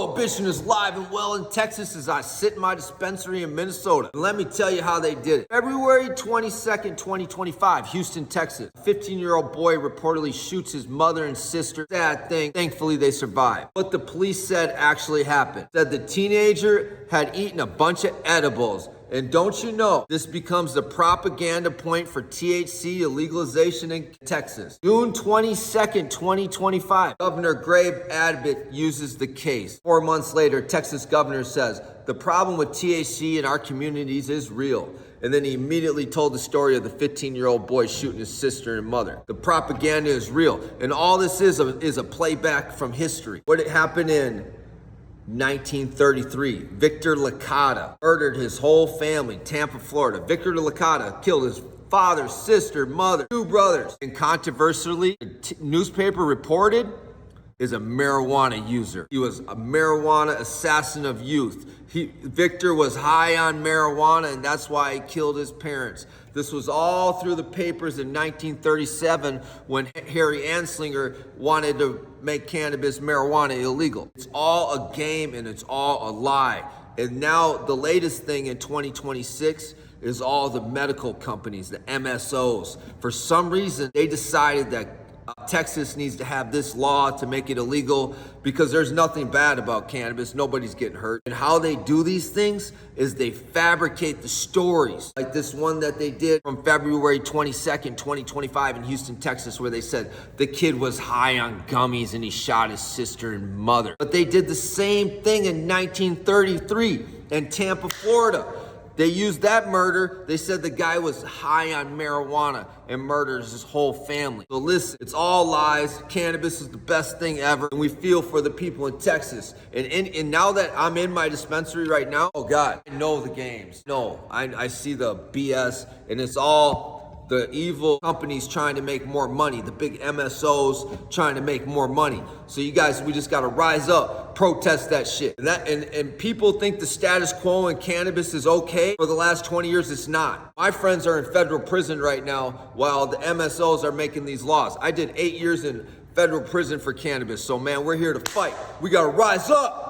Prohibition is live and well in Texas as I sit in my dispensary in Minnesota. And let me tell you how they did it. February 22nd, 2025, Houston, Texas. A 15-year-old boy reportedly shoots his mother and sister. Sad thing. Thankfully, they survived. What the police said actually happened. Said the teenager had eaten a bunch of edibles. And don't you know, this becomes the propaganda point for THC legalization in Texas. June 22nd, 2025, Governor Greg Abbott uses the case. 4 months later, Texas governor says, the problem with THC in our communities is real. And then he immediately told the story of the 15-year-old boy shooting his sister and mother. The propaganda is real. And all this is a playback from history. What happened in 1933, Victor Licata murdered his whole family, Tampa, Florida. Victor Licata killed his father, sister, mother, 2 brothers. And controversially, the newspaper reported is a marijuana user. He was a marijuana assassin of youth. Victor was high on marijuana, and that's why he killed his parents. This was all through the papers in 1937 when Harry Anslinger wanted to make cannabis marijuana illegal. It's all a game and it's all a lie. And now the latest thing in 2026 is all the medical companies, the MSOs. For some reason, they decided that Texas needs to have this law to make it illegal because there's nothing bad about cannabis. Nobody's getting hurt. And how they do these things is they fabricate the stories. Like this one that they did from February 22nd, 2025 in Houston, Texas, where they said the kid was high on gummies and he shot his sister and mother. But they did the same thing in 1933 in Tampa, Florida. They used that murder. They said the guy was high on marijuana and murders his whole family. So listen, it's all lies. Cannabis is the best thing ever. And we feel for the people in Texas. And now that I'm in my dispensary right now, oh God, I know the games. No, I see the BS, and it's all the evil companies trying to make more money, the big MSOs trying to make more money. So you guys, we just gotta rise up, protest that shit. And people think the status quo in cannabis is okay. For the last 20 years, it's not. My friends are in federal prison right now while the MSOs are making these laws. I did 8 years in federal prison for cannabis. So man, we're here to fight. We gotta rise up.